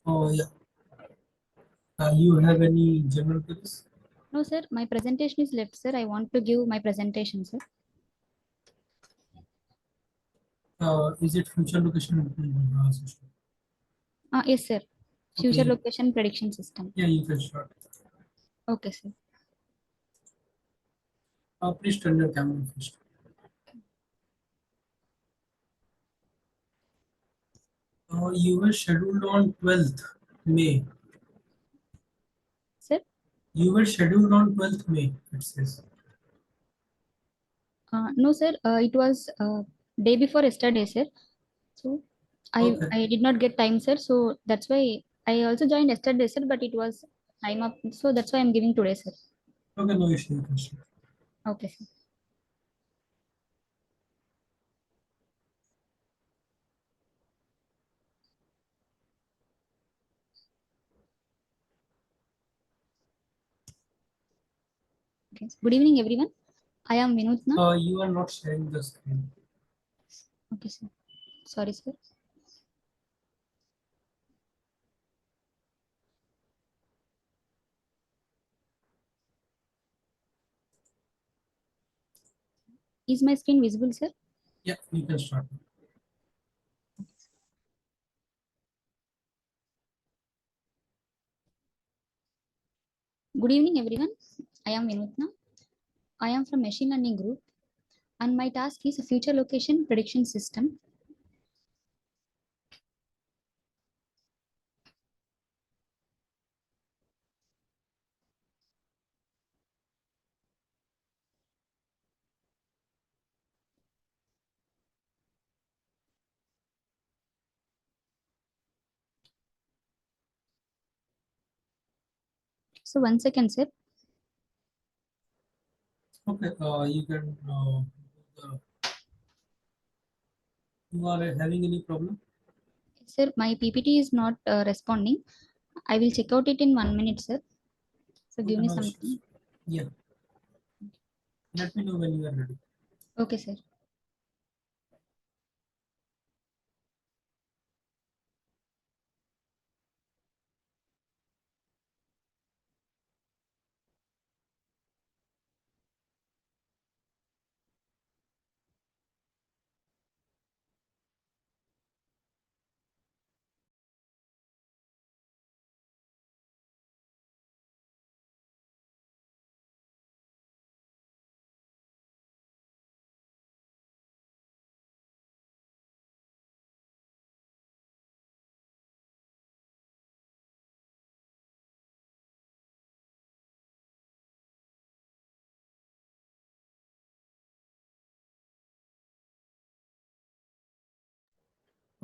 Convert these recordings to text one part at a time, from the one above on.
Oh, yeah. You have any general queries? No, sir. My presentation is left, sir. I want to give my presentation, sir. Is it future location system? Yes, sir. Future Okay, location prediction system. yeah, you can start. Okay, sir. Please turn your camera first. You were scheduled on 12th May. Sir. You were scheduled on 12th May, it says. No, sir. It was day before yesterday, sir. So Okay, I did not get time, sir. So that's why I also joined yesterday, sir. But it was time up. So that's why I'm giving today, sir. okay, no issue, you can start. Okay, sir. Okay. Good evening, everyone. I am Vinoothna. You are not sharing the screen. Okay, sir. Sorry, sir. Is my screen visible, sir? Yeah, you can start. Good evening, everyone. I am Vinoothna. I am from Machine Learning Group, and my task is a future location prediction system. So, 1 second, sir. Okay, you can. You are having any problem? Sir, my PPT is not responding. I will check out it in 1 minute, sir. So, give Okay, me no some issues. time. Yeah, let me know when you are ready. Okay, sir.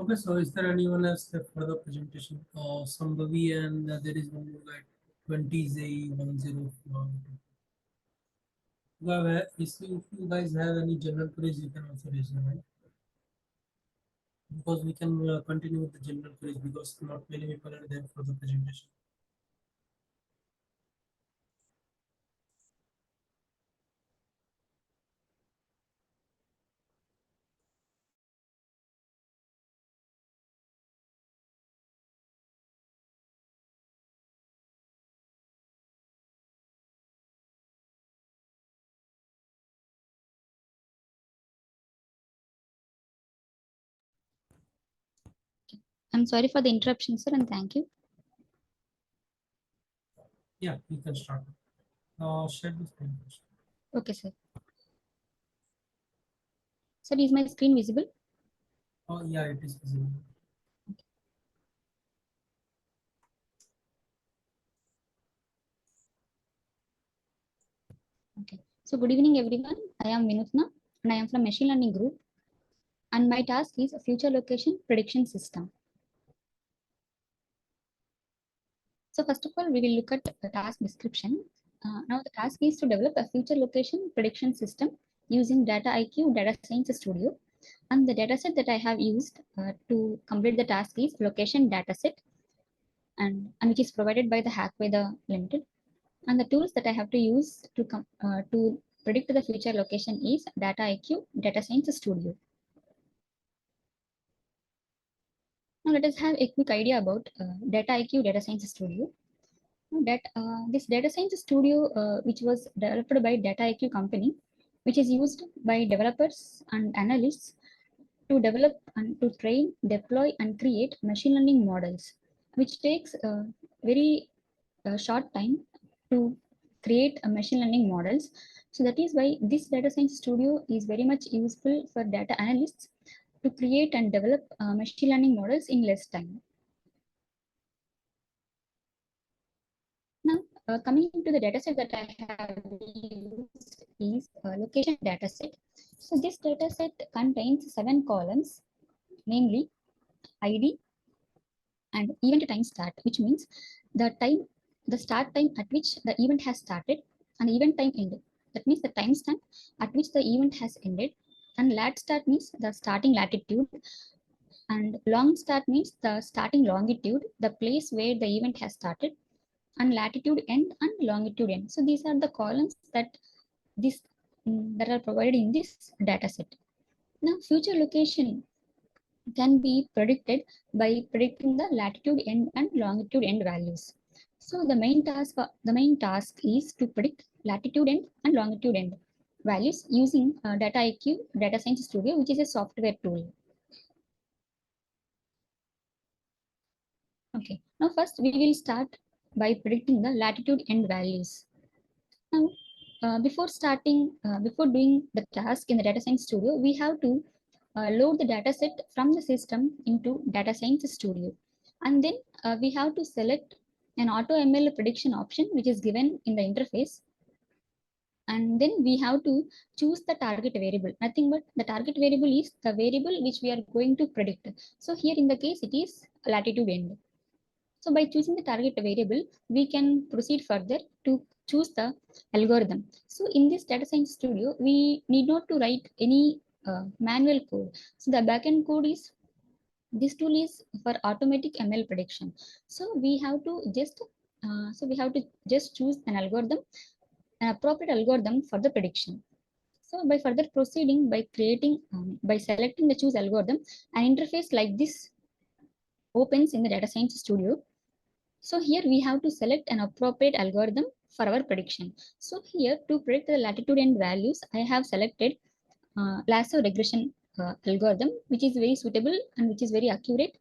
Okay, so is there anyone else left for the presentation? Somebody and there is one more guy, 20Z10. If you guys have any general queries, you can also raise them, right? Because we can continue with the general queries because not many people are there for the presentation. I'm sorry for the interruption, sir, and thank you. Yeah, you can start. Share the screen first. Okay, sir. Sir, is my screen visible? Oh, yeah, it is visible. Okay. So, good evening, everyone. I am Vinoothna, and I am from Machine Learning Group, and my task is a future location prediction system. So, first of all, we will look at the task description. Now, the task is to develop a future location prediction system using Data IQ Data Science Studio. And the dataset that I have used to complete the task is location dataset, and which is provided by the Hackweather Limited. And the tools that I have to use to predict the future location is Data IQ Data Science Studio. Now let us have a quick idea about Data IQ Data Science Studio. This Data Science Studio, which was developed by Data IQ company, which is used by developers and analysts to develop and to train, deploy, and create machine learning models, which takes a very short time to create a machine learning models. So that is why this Data Science Studio is very much useful for data analysts to create and develop machine learning models in less time. Now, coming to the dataset that I have used is a location dataset. So this dataset contains 7 columns, namely ID and event time start, which means the start time at which the event has started, and event time ended. That means the timestamp at which the event has ended. And lat start means the starting latitude, and long start means the starting longitude, the place where the event has started, and latitude end and longitude end. So these are the columns that are provided in this dataset. Now, future location can be predicted by predicting the latitude end and longitude end values. So the main task is to predict latitude end and longitude end values using Data IQ Data Science Studio, which is a software tool. Okay, now first we will start by predicting the latitude end values. Now, before doing the task in the Data Science Studio, we have to load the data set from the system into Data Science Studio. And then we have to select an AutoML prediction option, which is given in the interface. And then we have to choose the target variable. Nothing but the target variable is the variable which we are going to predict. So here in the case, it is latitude end. So by choosing the target variable, we can proceed further to choose the algorithm. So in this Data Science Studio, we need not to write any manual code. So the backend code is, this tool is for automatic ML prediction. So we have to just choose an algorithm, an appropriate algorithm for the prediction. So by further proceeding, by selecting the choose algorithm, an interface like this opens in the Data Science Studio. So here we have to select an appropriate algorithm for our prediction. So here to predict the latitude and values, I have selected lasso regression algorithm, which is very suitable and which is very accurate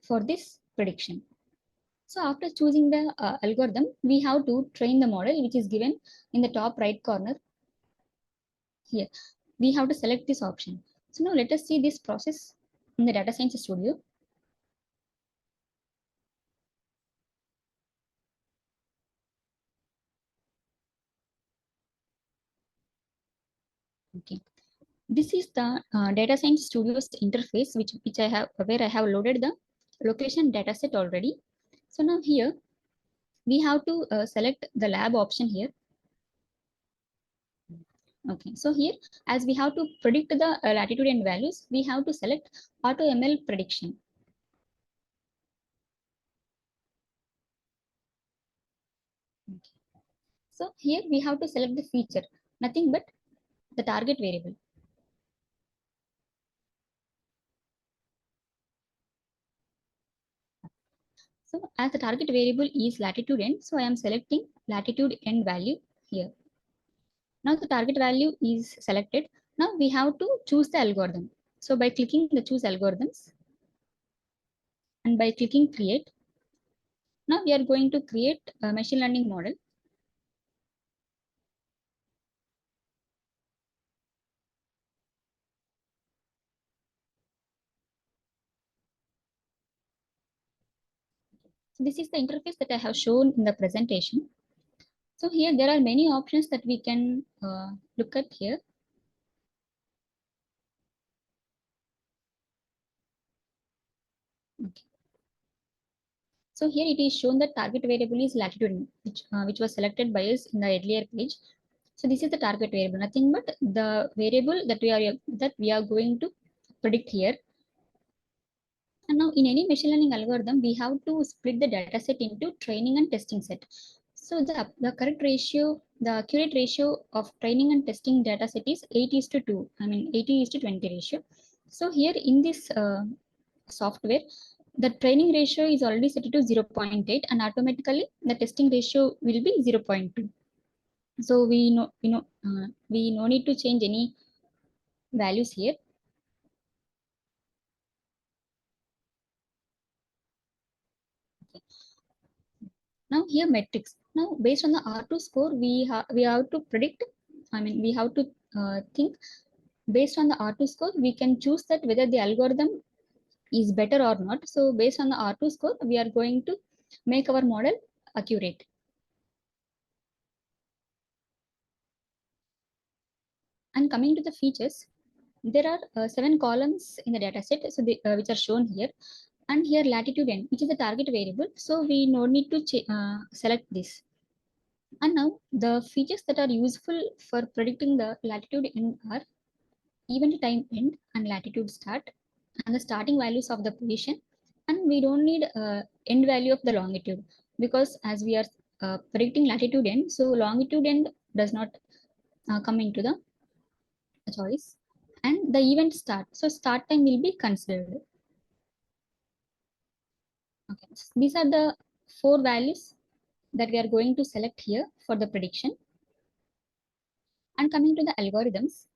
for this prediction. So after choosing the algorithm, we have to train the model, which is given in the top right corner here. We have to select this option. So now let us see this process in the Data Science Studio. Okay. This is the Data Science Studio's interface, which I have where I have loaded the location dataset already. So now here we have to select the lab option here. Okay, so here as we have to predict the latitude and values, we have to select AutoML prediction. Okay. So here we have to select the feature, nothing but the target variable. So as the target variable is latitude end, so I am selecting latitude end value here. Now the target value is selected. Now we have to choose the algorithm. So by clicking the choose algorithms and by clicking create, now we are going to create a machine learning model. So this is the interface that I have shown in the presentation. So here there are many options that we can look at here. Okay. So here it is shown that target variable is latitude, which was selected by us in the earlier page. So this is the target variable, nothing but the variable that we are going to predict here. And now in any machine learning algorithm, we have to split the data set into training and testing set. So the correct ratio, the accurate ratio of training and testing data set is 8:2. I mean 80:20 ratio. So here in this software, the training ratio is already set to 0.8, and automatically the testing ratio will be 0.2. So we no need to change any values here. Now here metrics. Now based on the R2 score, we have to predict. I mean, we have to think based on the R2 score. We can choose that whether the algorithm is better or not. So based on the R2 score, we are going to make our model accurate. And coming to the features, there are 7 columns in the dataset, so which are shown here. And here latitude n, which is the target variable. So we no need to select this. And now the features that are useful for predicting the latitude n are event time end and latitude start, and the starting values of the position. And we don't need end value of the longitude, because as we are predicting latitude end, so longitude end does not come into the choice. And the event start, so start time will be considered. Okay, so these are the 4 values that we are going to select here for the prediction. And coming to the algorithms,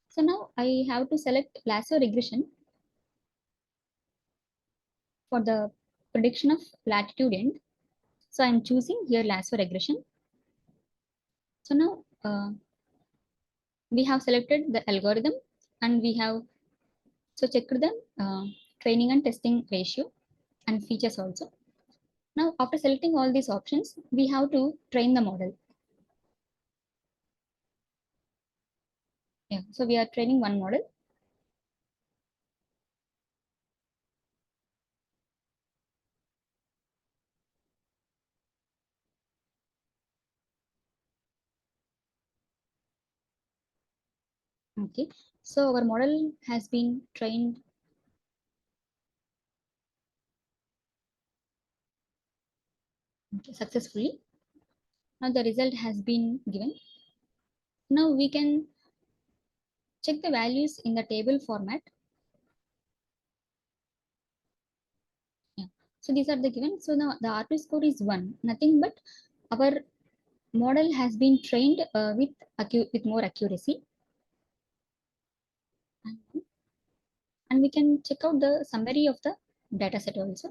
so now I have to select lasso regression for the prediction of latitude end. So I'm choosing here lasso regression. So now we have selected the algorithm, and we have so checked the training and testing ratio and features also. Now after selecting all these options, we have to train the model. Yeah, so we are training one model. Okay, so our model has been trained successfully. Now the result has been given. Now we can check the values in the table format. Yeah. So these are the given. So now the R2 score is 1, nothing but our model has been trained with more accuracy. And we can check out the summary of the dataset also.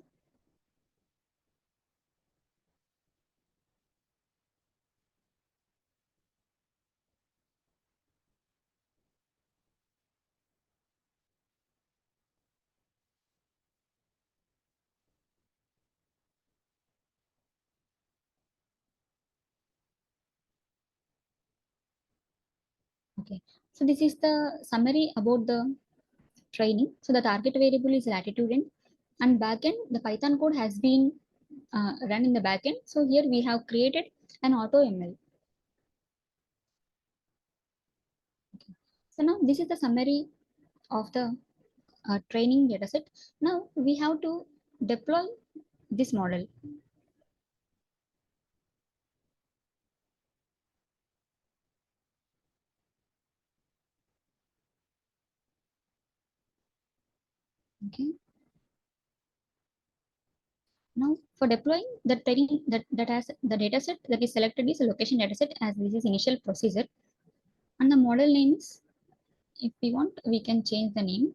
Okay. So this is the summary about the training. So the target variable is latitude and backend, the Python code has been run in the backend. So here we have created an auto ML. So now this is the summary of the training dataset. Now we have to deploy this model. Okay. Now for deploying the training that has the dataset that is selected is a location dataset, as this is initial procedure. And the model names, if we want, we can change the name.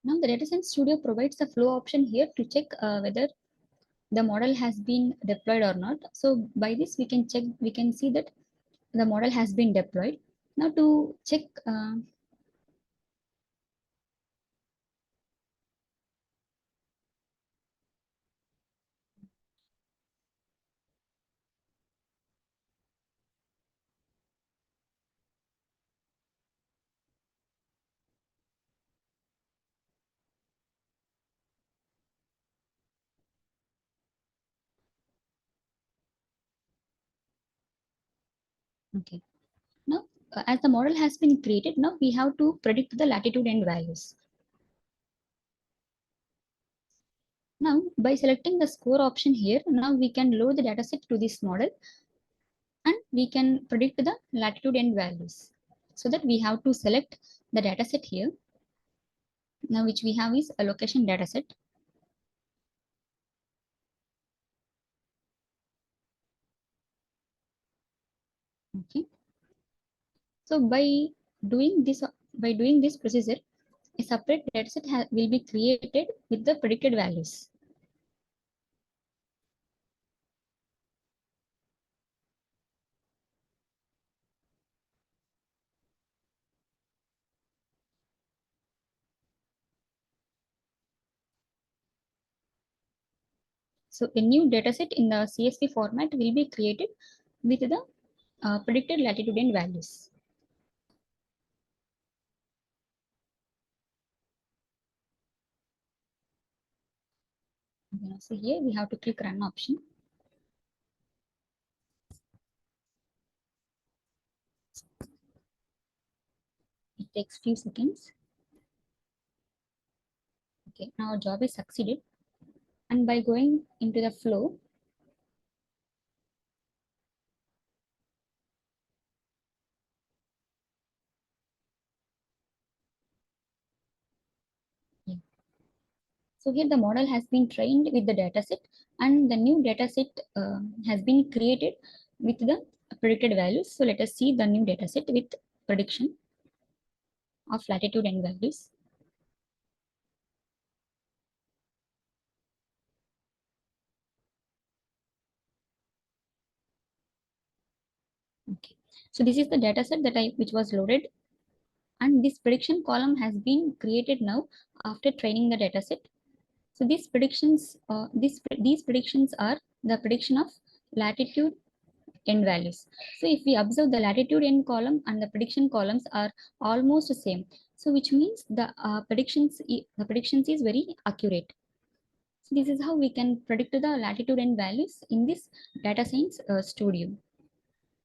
Now the Data Science Studio provides the flow option here to check whether the model has been deployed or not. So by this we can check, we can see that the model has been deployed. Now to check Okay. Now, as the model has been created, now we have to predict the latitude and values. Now, by selecting the score option here, now we can load the dataset to this model and we can predict the latitude and values. So that we have to select the dataset here. Now, which we have is a location dataset. Okay. So by doing this procedure, a separate dataset will be created with the predicted values. So a new dataset in the CSV format will be created with the predicted latitude and values. So here we have to click run option. It takes few seconds. Okay, now our job is succeeded. And by going into the flow, yeah. So here the model has been trained with the dataset and the new dataset has been created with the predicted values. So let us see the new dataset with prediction of latitude and values. Okay, so this is the dataset which was loaded, and this prediction column has been created now after training the dataset. So these predictions are the prediction of latitude and values. So if we observe the latitude and column and the prediction columns are almost the same. So which means the predictions is very accurate. So this is how we can predict the latitude and values in this data science studio.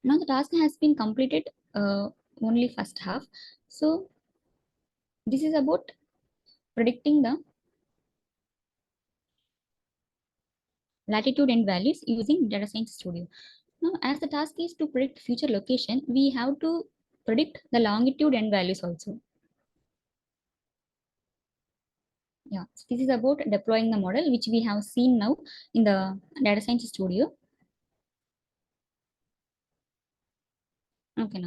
Now the task has been completed only first half. So this is about predicting the latitude and values using data science studio. Now, as the task is to predict future location, we have to predict the longitude and values also. Yeah, so this is about deploying the model, which we have seen now in the data science studio. Okay,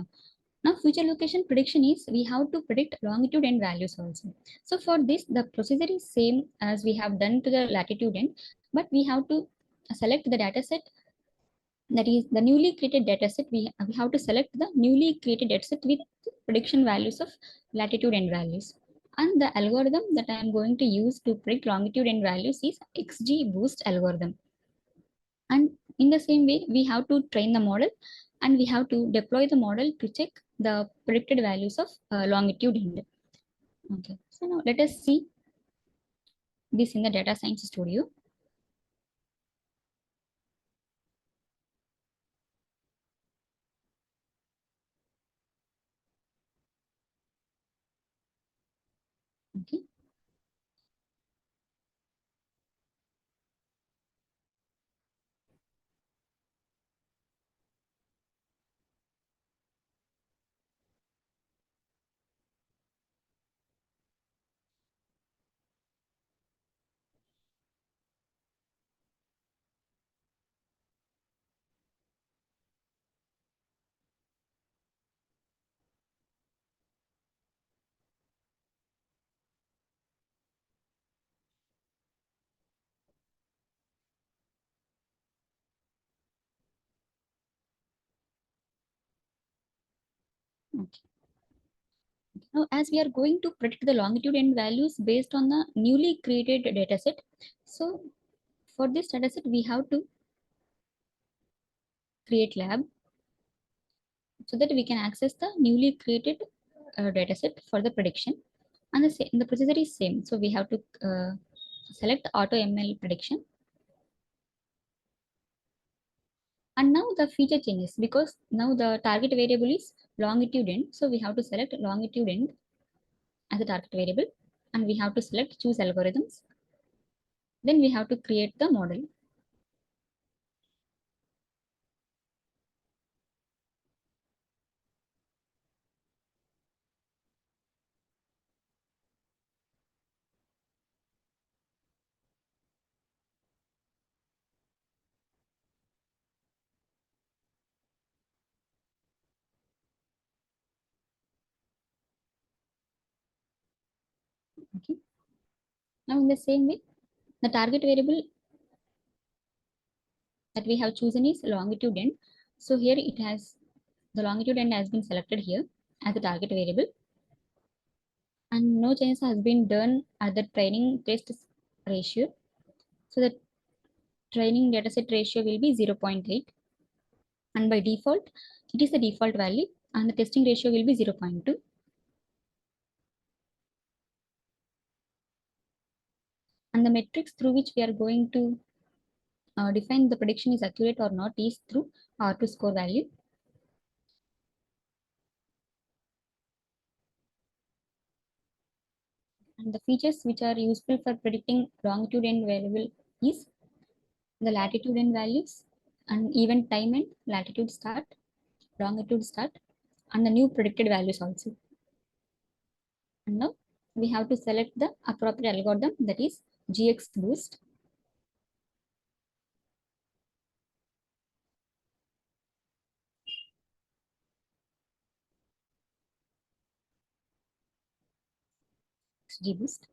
now future location prediction is we have to predict longitude and values also. So for this, the procedure is same as we have done to the latitude and, but we have to select the data set, that is the newly created dataset. We have to select the newly created dataset with prediction values of latitude and values. And the algorithm that I am going to use to predict longitude and values is XGBoost algorithm. And in the same way, we have to train the model and we have to deploy the model to check the predicted values of longitude and. Okay, so now let us see this in the data science studio. Okay. Okay. Now, as we are going to predict the longitude and values based on the newly created dataset, so for this dataset, we have to create lab so that we can access the newly created dataset for the prediction. And the procedure is same. So we have to select auto ML prediction. And now the feature changes because now the target variable is longitude end. So we have to select longitude end as a target variable, and we have to select choose algorithms. Then we have to create the model. Okay. Now in the same way, the target variable that we have chosen is longitude end. So here it has the longitude end has been selected here as the target variable, and no changes has been done at the training test ratio. So the training dataset ratio will be 0.8, and by default it is the default value, and the testing ratio will be 0.2. And the metrics through which we are going to define the prediction is accurate or not is through R2 score value. And the features which are useful for predicting longitude and variable is the latitude and values, and event time and latitude start, longitude start, and the new predicted values also. And now we have to select the appropriate algorithm, that is GX boost. G boost.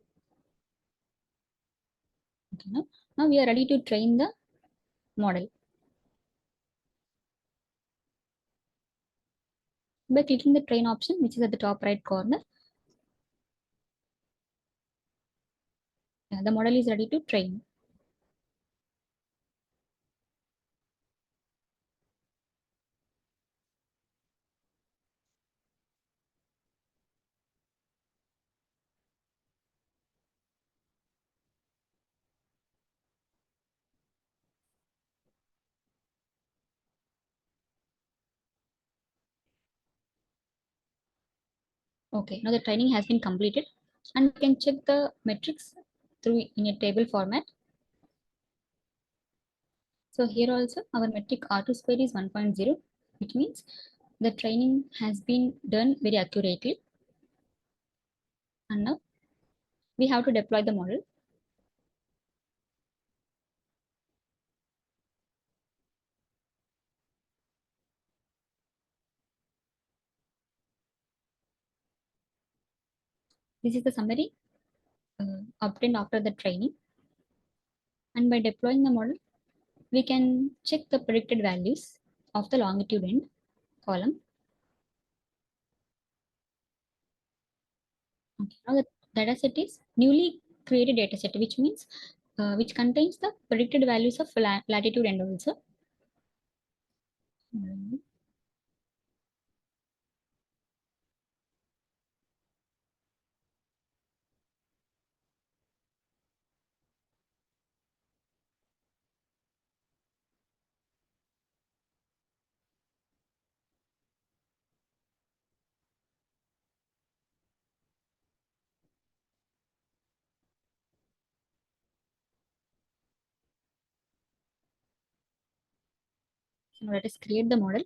Okay, now we are ready to train the model. By clicking the train option, which is at the top right corner, the model is ready to train. Okay, now the training has been completed, and we can check the metrics through in a table format. So here also our metric R2 square is 1.0, which means the training has been done very accurately. And now we have to deploy the model. This is the summary obtained after the training. And by deploying the model, we can check the predicted values of the longitude end column. Okay. Now the dataset is newly created dataset, which means which contains the predicted values of latitude and also. So let us create the model.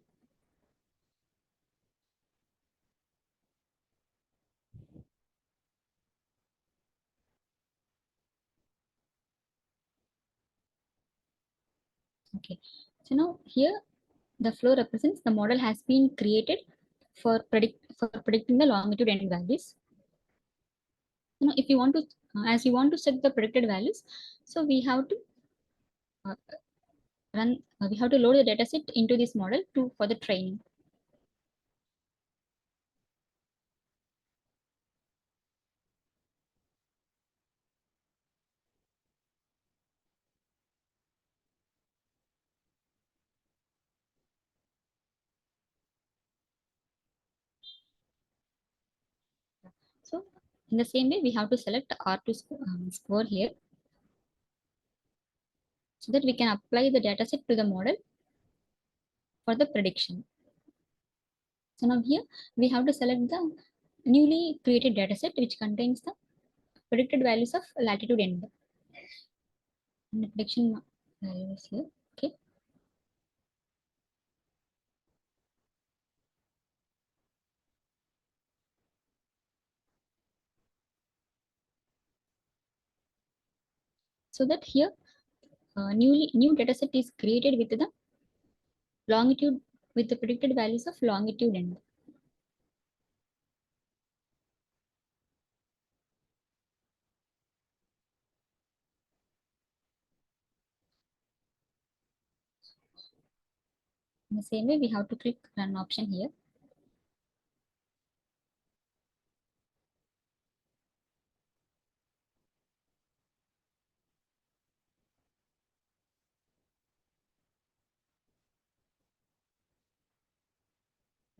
Okay. So now here the flow represents the model has been created for predicting the longitude and values. If you want to, as you want to set the predicted values, so we have to uh, we have to load the dataset into this model to for the training. So in the same way, we have to select R2 score here, so that we can apply the dataset to the model for the prediction. So now here we have to select the newly created dataset which contains the predicted values of latitude and the prediction values here. Okay. So that here new dataset is created with the longitude with the predicted values of longitude and in the same way we have to click run option here.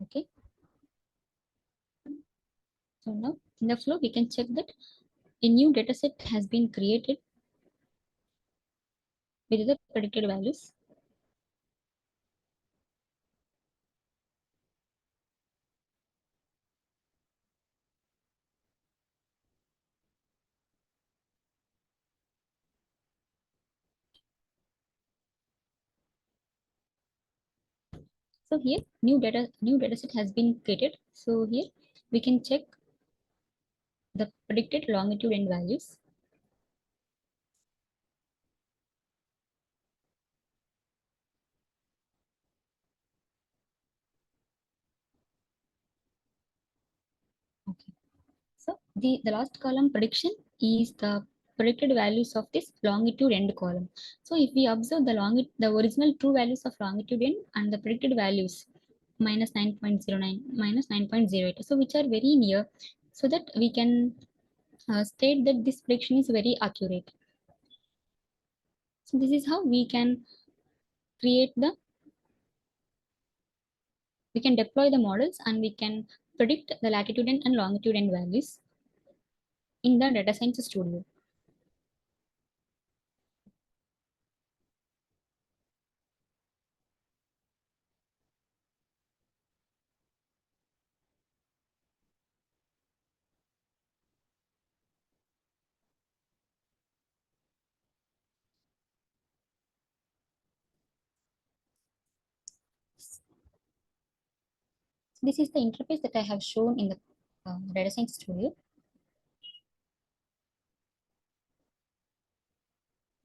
Okay. So now in the flow we can check that a new dataset has been created with the predicted values. So here new dataset has been created. So here we can check the predicted longitude and values. Okay. So the last column prediction is the predicted values of this longitude end column. So if we observe the original true values of longitude end and the predicted values minus 9.09 minus 9.08, so which are very near, so that we can state that this prediction is very accurate. So this is how create the we can deploy the models and we can predict the latitude and longitude and values in the data science studio. This is the interface that I have shown in the data science studio.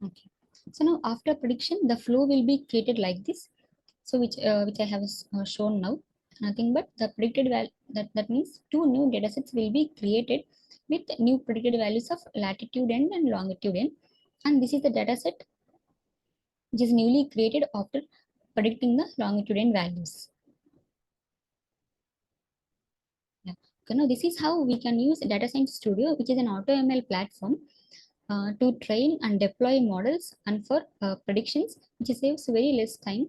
Okay. So now after prediction, the flow will be created like this. So which I have shown now. Nothing but the predicted value that means two new datasets will be created with new predicted values of latitude and longitude n. And this is the dataset which is newly created after predicting the longitude and values. Yeah. So now this is how we can use Data Science Studio, which is an AutoML platform to train and deploy models and for predictions, which saves very less time.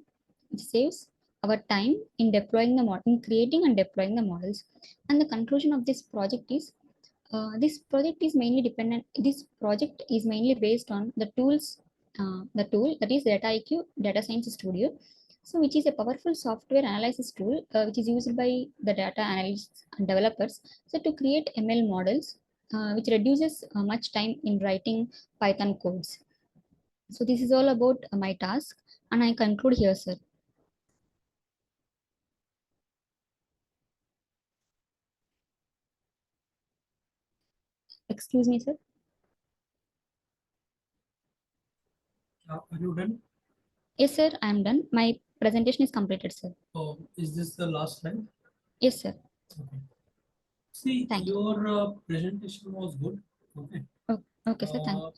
It saves our time in deploying the model, in creating and deploying the models. And the conclusion of this project is this project is mainly dependent. This project is mainly based on the tools, the tool that is Data IQ Data Science Studio. So, which is a powerful software analysis tool which is used by the data analysts and developers. So, to create ML models, which reduces much time in writing Python codes. So, this is all about my task, and I conclude here, sir. Excuse me, sir. Are you done? Yes, sir. I am done. My presentation is completed, sir. Oh, is this the last slide? Yes, sir. Okay. See, Thank you. your presentation was good. Okay. Oh, okay, sir. Thank Uh,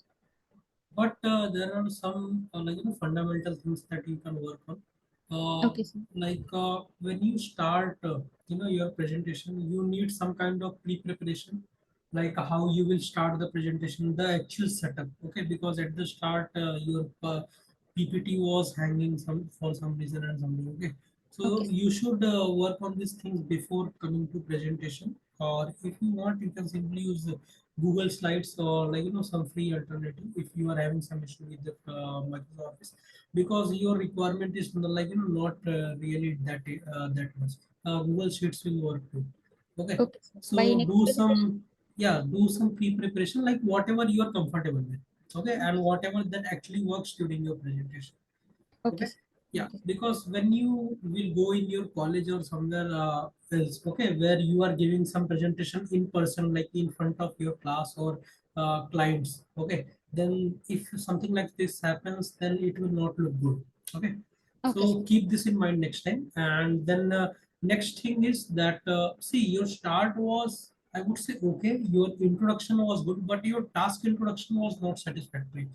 but there are some like fundamental things that you can work on. you. Okay, sir. Like when you start your presentation, you need some kind of pre-preparation, like how you will start the presentation, the actual setup. Okay, because at the start your PPT was hanging some for some reason and something. Okay, so Okay, sir. you should work on these things before coming to presentation. or if you want, you can simply use Google Slides or some free alternative if you are having some issue with the Microsoft Office, because your requirement is not really that much. Google Sheets will work too. Okay, Okay, sir. By so next do presentation. some, yeah, do some pre-preparation like whatever you are comfortable with. Okay, and whatever that actually works during your presentation. Okay, Okay, sir. yeah, Okay. because when you will go in your college or somewhere else, okay, where you are giving some presentation in person, like in front of your class or clients, okay, then if something like this happens, then it will not look good. Okay, Okay, sir. so keep this in mind next time. And then next thing is that see, your start was, I would say, okay, your introduction was good, but your task introduction was not satisfactory.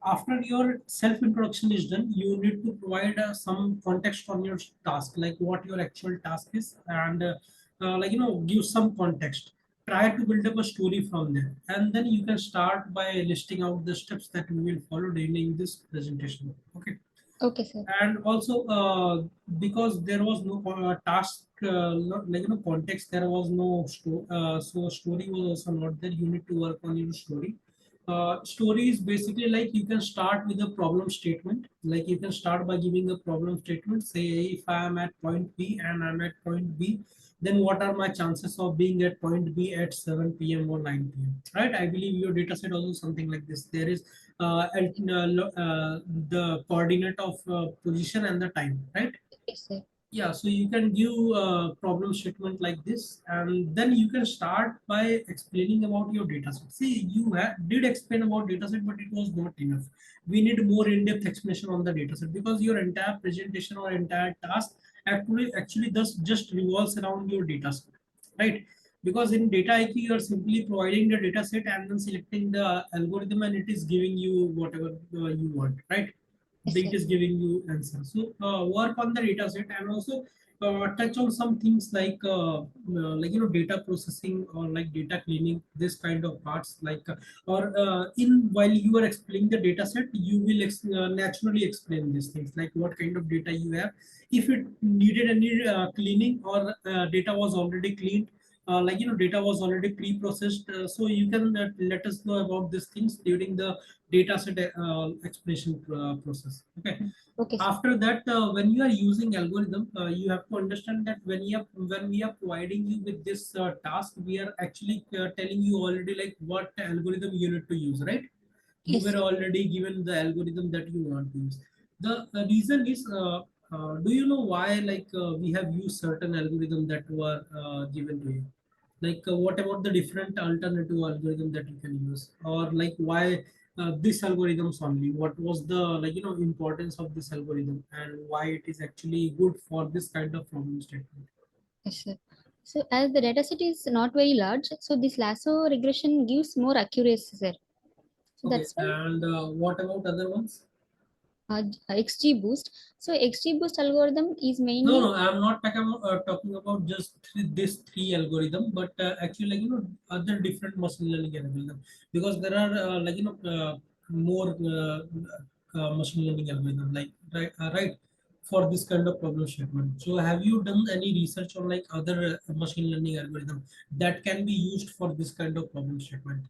After your self introduction is done, you need to provide some context on your task, like what your actual task is, and give some context. Try to build up a story from there, and then you can start by listing out the steps that we will follow during this presentation. Okay, Okay, sir. and also because there was no task context, there was no so story was also not there. You need to work on your story. Story is basically like you can start with a problem statement, like you can start by giving a problem statement, say if I am at point B and I'm at point B, then what are my chances of being at point B at 7 p.m. or 9 p.m., right? I believe your data set also something like this. There is the coordinate of position and the time, right? Yes, sir. Yeah, so you can give a problem statement like this, and then you can start by explaining about your data set. See, you did explain about data set, but it was not enough. We need more in-depth explanation on the data set, because your entire presentation or entire task actually does just revolves around your data set, right? Because in data IQ, you are simply providing the data set and then selecting the algorithm, and it is giving you whatever you want, right? Yes, It sir. is giving you answer. So work on the data set, and also touch on some things like data processing or like data cleaning, this kind of parts, or in while you are explaining the data set, you will naturally explain these things, like what kind of data you have, if it needed any cleaning, or data was already cleaned, data was already pre-processed, so you can let us know about these things during the data set explanation process. Okay, Okay, sir. after that, when you are using algorithm, you have to understand that when we are providing you with this task, we are actually telling you already like what algorithm you need to use, right? You Yes, were sir. already given the algorithm that you want to use. The reason is, do you know why we have used certain algorithm that were given to you? What about the different alternative algorithm that you can use, or like why this algorithms only? What was the importance of this algorithm, and why it is actually good for this kind of problem statement? Yes, sir. So as the dataset is not very large, so this lasso regression gives more accuracy, sir. So Okay, that's why and what about other ones? XGBoost. So XGBoost algorithm is No, mainly no, I'm not talking about just this three algorithm, but actually, other different machine learning algorithm, because there are more machine learning algorithm, like right, for this kind of problem statement. So, have you done any research on like other machine learning algorithm that can be used for this kind of problem statement?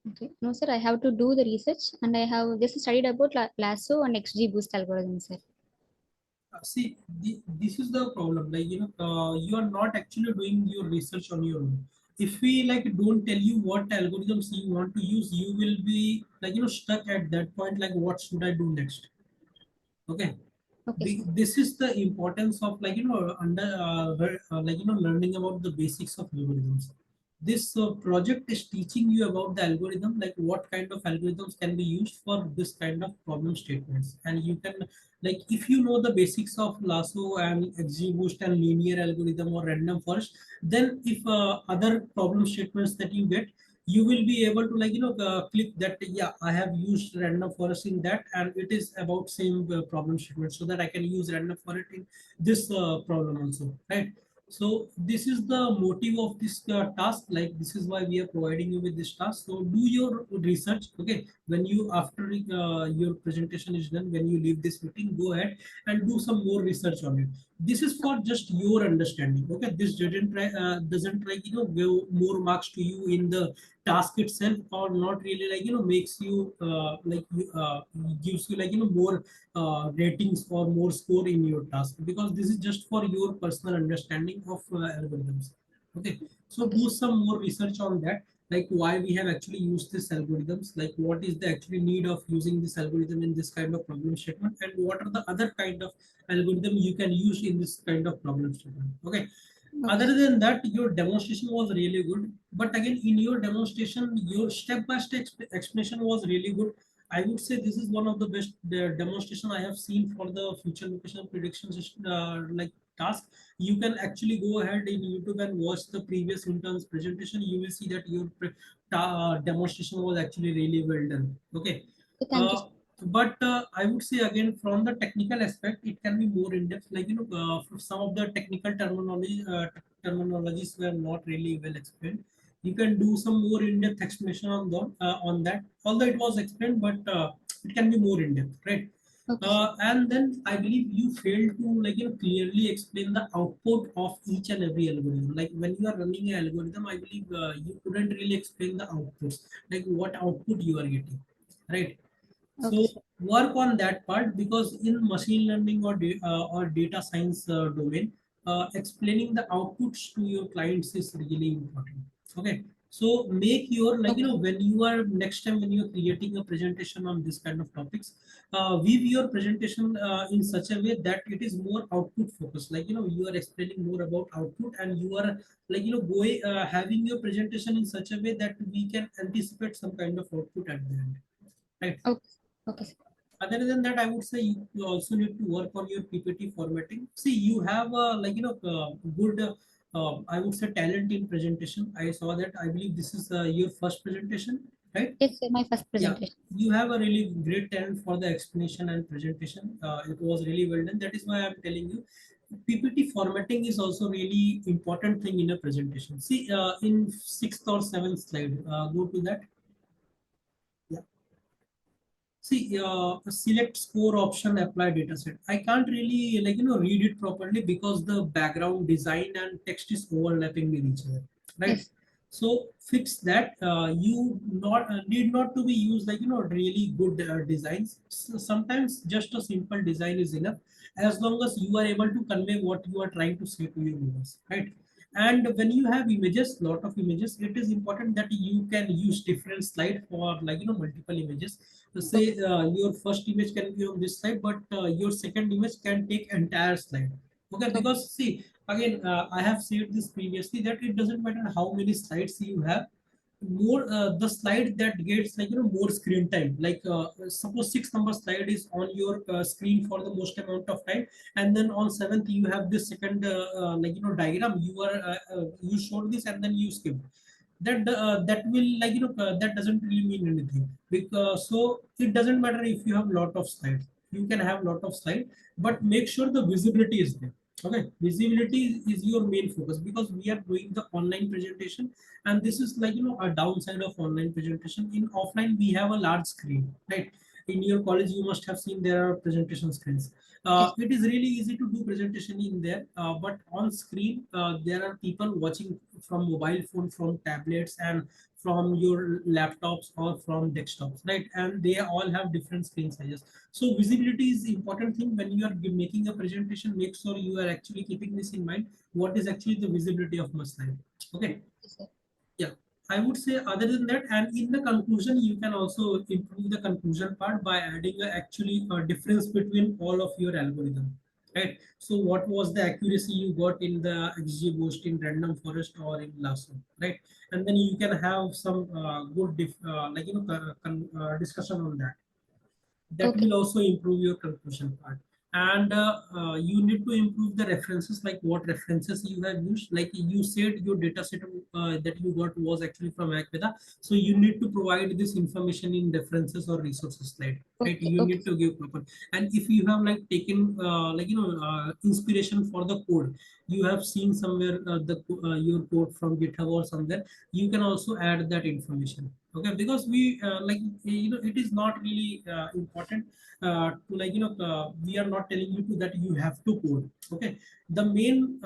okay. No, sir. I have to do the research, and I have just studied about lasso and XGBoost algorithm, sir. See, this is the problem. You are not actually doing your research on your own. If we don't tell you what algorithms you want to use, you will be stuck at that point. Like, what should I do next? Okay, Okay, sir. this is the importance of learning about the basics of algorithms. This project is teaching you about the algorithm, like what kind of algorithms can be used for this kind of problem statements, and you can, like, if you know the basics of lasso and XGBoost and linear algorithm or random forest, then if other problem statements that you get, you will be able to click that, yeah, I have used random forest in that, and it is about same problem statement, so that I can use random forest in this problem also, right? So this is the motive of this task. Like, this is why we are providing you with this task. So do your research. Okay, when you after your presentation is done, when you leave this meeting, go ahead and do some more research on it. This is for just your understanding. Okay, this doesn't like give more marks to you in the task itself, or not really like makes you gives you like more ratings or more score in your task, because this is just for your personal understanding of algorithms. Okay, so Okay, do sir. some more research on that, like why we have actually used this algorithms, like what is the actually need of using this algorithm in this kind of problem statement, and what are the other kind of algorithm you can use in this kind of problem statement. Okay, Okay, other sir. than that, your demonstration was really good, but again in your demonstration your step by step explanation was really good. I would say this is one of the best demonstration I have seen for the future location prediction system, like task. You can actually go ahead in YouTube and watch the previous interns presentation. You will see that your demonstration was actually really well done. Okay, So thank you, uh, sir. but I would say again from the technical aspect, it can be more in depth. Like for some of the technical terminologies were not really well explained. You can do some more in depth explanation on that. Although it was explained, but it can be more in depth, right? Okay, sir. And then I believe you failed to like clearly explain the output of each and every algorithm. Like when you are running an algorithm, I believe you couldn't really explain the outputs, like what output you are getting, right? Okay, So sir. work on that part, because in machine learning or data science domain, explaining the outputs to your clients is really important. Okay, so make your like Okay, sir. when you are next time when you are creating a presentation on this kind of topics, weave your presentation in such a way that it is more output focused. Like you are explaining more about output, and you are like going having your presentation in such a way that we can anticipate some kind of output at the end, right? Okay, okay, sir. Other than that, I would say you also need to work on your PPT formatting. See, you have like good I would say talent in presentation. I saw that. I believe this is your first presentation, right? Yes, sir. My first Yeah, presentation. you have a really great talent for the explanation and presentation. It was really well done. That is why I'm telling you, PPT formatting is also really important thing in a presentation. See, in sixth or seventh slide, go to that. Yeah. See, select score option, apply dataset. I can't really like read it properly because the background design and text is overlapping with each other, right? Yes. So fix that. You not need not to be used like really good designs. Sometimes just a simple design is enough, as long as you are able to convey what you are trying to say to your viewers, right? And when you have images, lot of images, it is important that you can use different slide for like multiple images. So say Okay. your first image can be on this slide, but your second image can take entire slide. Okay, Okay. because see, again I have said this previously that it doesn't matter how many slides you have, more the slide that gets like more screen time. Like suppose 6 number slide is on your screen for the most amount of time, and then on seventh you have this second like diagram, you showed this and then you skip that will like that doesn't really mean anything, because so it doesn't matter if you have lot of slides. You can have lot of slides, but make sure the visibility is there. Okay, visibility is your main focus, because we are doing the online presentation, and this is like a downside of online presentation. In offline we have a large screen, right? In your college you must have seen there are presentation screens. Yes. It is really easy to do presentation in there, but on screen there are people watching from mobile phone, from tablets, and from your laptops or from desktops, right? And they all have different screen sizes. So visibility is the important thing when you are making a presentation. Make sure you are actually keeping this in mind, what is actually the visibility of my slide. Okay, Yes, sir. yeah, I would say other than that, and in the conclusion, you can also improve the conclusion part by adding actually a difference between all of your algorithm, right? So what was the accuracy you got in the XGBoost, in random forest, or in lasso, right? And then you can have some good discussion on that. That Okay. will also improve your conclusion part. And you need to improve the references, like what references you have used. Like you said your data set that you got was actually from Akveda, so you need to provide this information in references or resources slide, right? Okay. You Okay, need sir. to give proper. And if you have like taken inspiration for the code, you have seen somewhere your code from GitHub or somewhere, you can also add that information. Okay, because we it is not really important to we are not telling you to that you have to code. Okay, the main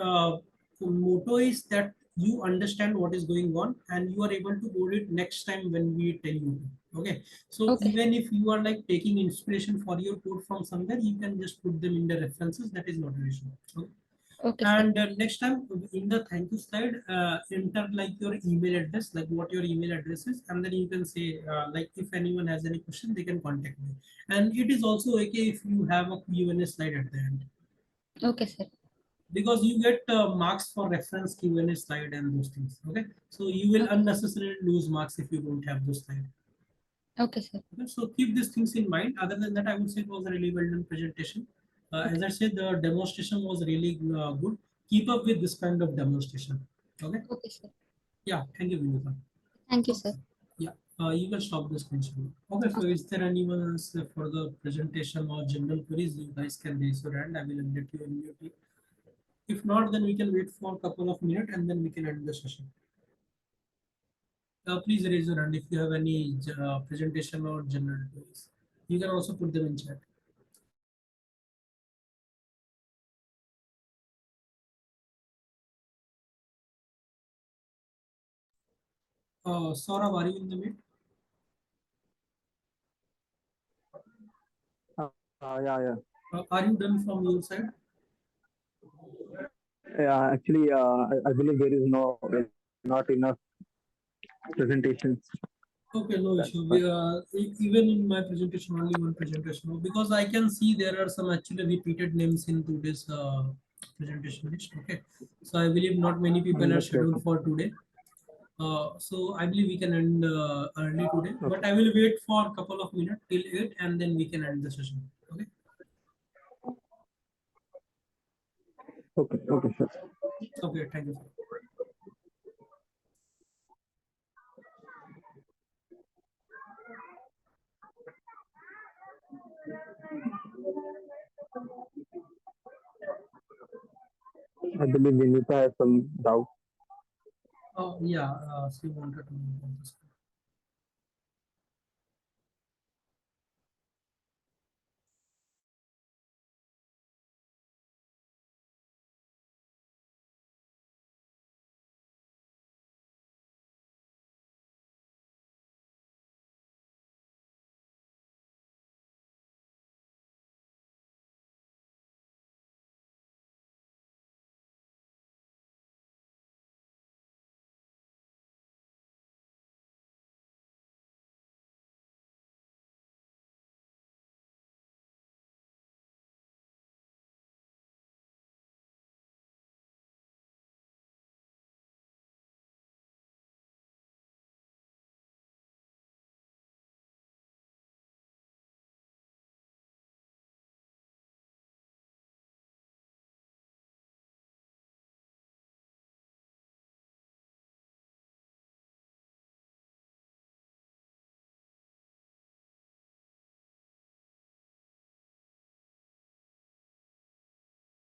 motto is that you understand what is going on and you are able to code it next time when we tell you to. Okay, so Okay. even if you are like taking inspiration for your code from somewhere, you can just put them in the references. That is not an issue. Okay. Okay, sir. And next time in the thank you slide, enter like your email address, like what your email address is, and then you can say like if anyone has any question, they can contact me. And it is also okay if you have a Q&A slide at the end, Okay, sir. because you get marks for reference Q&A slide and those things. Okay, so you will Okay. unnecessarily lose marks if you don't have those slide. Okay, sir. Okay, so keep these things in mind. Other than that, I would say it was a really well done presentation. As Okay. I said, the demonstration was really good. Keep up with this kind of demonstration. Okay. Okay, sir. Yeah. Thank you, Vinitha. Thank you, So, sir. yeah, you can stop this question. Okay. So, Okay. is there anyone else for the presentation or general queries? You guys can raise your hand. I will let you unmute. If not, then we can wait for a couple of minutes and then we can end the session. Please raise your hand if you have any presentation or general queries. You can also put them in chat. Saurabh, are you in the mid? Yeah, yeah. Are you done from your side? Yeah, actually, I believe there is not enough presentations. Okay, no That's issue. why. Even in my presentation, only one presentation, because I can see there are some actually repeated names in today's presentation list. Okay, so I believe not many people are Okay, scheduled okay, for today. So I believe we can end early today, but okay, I will wait for a couple of minutes till 8 and then we can end the session. Okay. okay, okay, sure. Okay. Thank you, sir. I believe Vinita has some doubt. Yeah. She wanted to know about this.